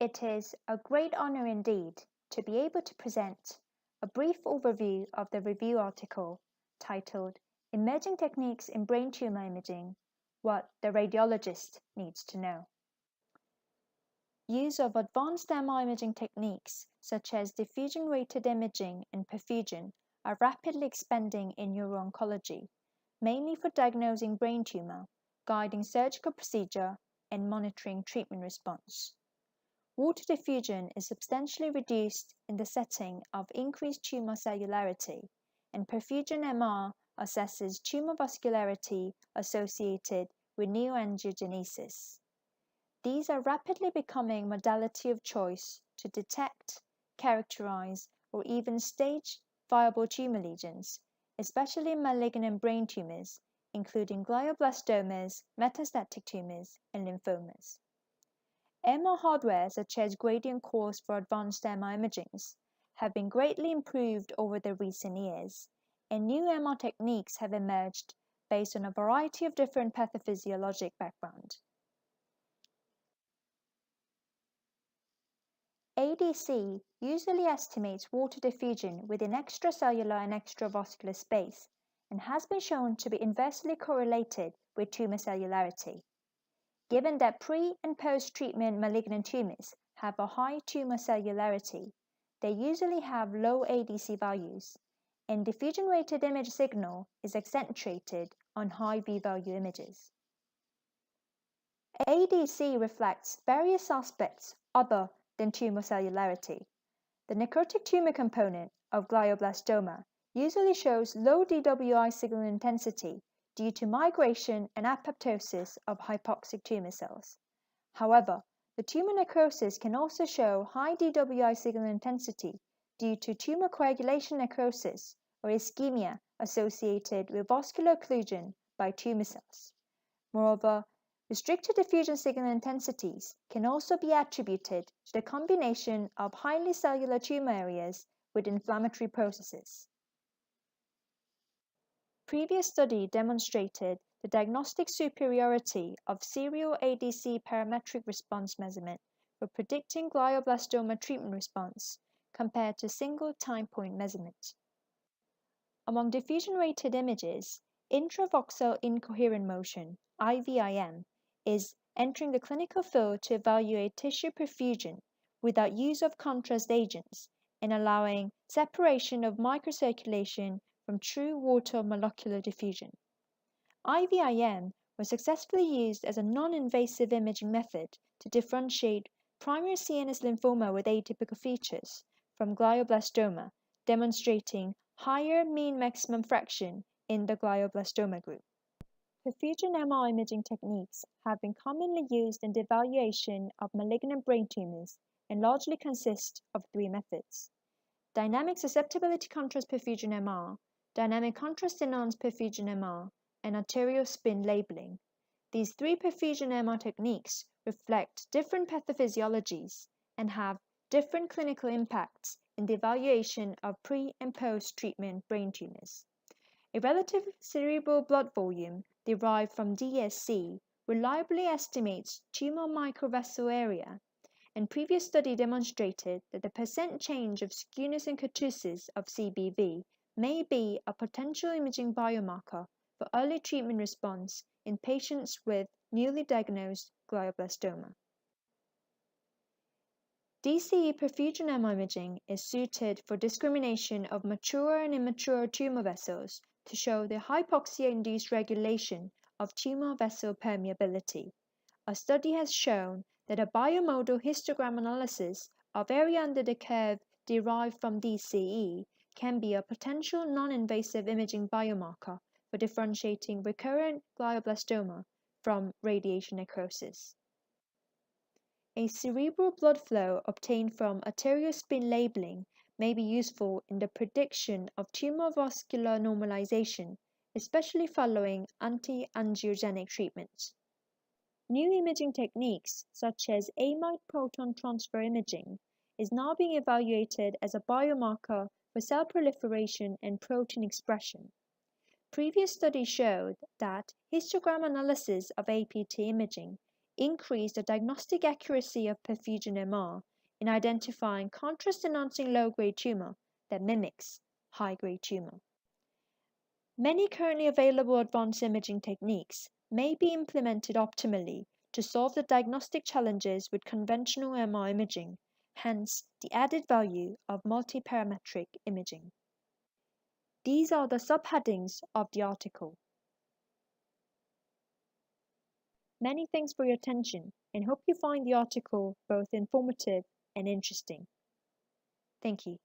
It is a great honor indeed to be able to present a brief overview of the review article titled Emerging Techniques in Brain Tumor Imaging, What the Radiologist Needs to Know. Use of advanced MR imaging techniques such as diffusion-weighted imaging and perfusion are rapidly expanding in neuro-oncology, mainly for diagnosing brain tumor, guiding surgical procedure, and monitoring treatment response. Water diffusion is substantially reduced in the setting of increased tumor cellularity, and perfusion MR assesses tumor vascularity associated with neoangiogenesis. These are rapidly becoming modality of choice to detect, characterize, or even stage viable tumor lesions, especially malignant brain tumors, including glioblastomas, metastatic tumors, and lymphomas. MR hardware such as gradient cores for advanced MR imagings have been greatly improved over the recent years, and new MR techniques have emerged based on a variety of different pathophysiologic backgrounds. ADC usually estimates water diffusion within extracellular and extravascular space and has been shown to be inversely correlated with tumor cellularity. Given that pre- and post-treatment malignant tumors have a high tumor cellularity, they usually have low ADC values, and diffusion-weighted image signal is accentuated on high V-value images. ADC reflects various aspects other than tumor cellularity. The necrotic tumor component of glioblastoma usually shows low DWI signal intensity due to migration and apoptosis of hypoxic tumor cells. However, the tumor necrosis can also show high DWI signal intensity due to tumor coagulation necrosis or ischemia associated with vascular occlusion by tumor cells. Moreover, restricted diffusion signal intensities can also be attributed to the combination of highly cellular tumor areas with inflammatory processes. Previous study demonstrated the diagnostic superiority of serial ADC parametric response measurement for predicting glioblastoma treatment response compared to single time point measurement. Among diffusion-weighted images, intravoxel incoherent motion, IVIM, is entering the clinical field to evaluate tissue perfusion without use of contrast agents and allowing separation of microcirculation from true water molecular diffusion. IVIM was successfully used as a non-invasive imaging method to differentiate primary CNS lymphoma with atypical features from glioblastoma, demonstrating higher mean maximum fraction in the glioblastoma group. Perfusion MR imaging techniques have been commonly used in the evaluation of malignant brain tumors and largely consist of three methods: dynamic susceptibility contrast perfusion MR, dynamic contrast enhanced perfusion MR, and arterial spin labeling. These three perfusion MR techniques reflect different pathophysiologies and have different clinical impacts in the evaluation of pre- and post-treatment brain tumors. A relative cerebral blood volume derived from DSC reliably estimates tumor microvessel area, and previous study demonstrated that the percent change of skewness and kurtosis of CBV may be a potential imaging biomarker for early treatment response in patients with newly diagnosed glioblastoma. DCE perfusion MR imaging is suited for discrimination of mature and immature tumor vessels to show the hypoxia-induced regulation of tumor vessel permeability. A study has shown that a biomodal histogram analysis of area under the curve derived from DCE can be a potential non-invasive imaging biomarker for differentiating recurrent glioblastoma from radiation necrosis. A cerebral blood flow obtained from arterial spin labeling may be useful in the prediction of tumor vascular normalization, especially following anti-angiogenic treatments. New imaging techniques, such as amide proton transfer imaging, is now being evaluated as a biomarker for cell proliferation and protein expression. Previous studies showed that histogram analysis of APT imaging increase the diagnostic accuracy of perfusion MR in identifying contrast-enhancing low-grade tumor that mimics high-grade tumor. Many currently available advanced imaging techniques may be implemented optimally to solve the diagnostic challenges with conventional MR imaging, hence the added value of multiparametric imaging. These are the subheadings of the article. Many thanks for your attention and hope you find the article both informative and interesting. Thank you.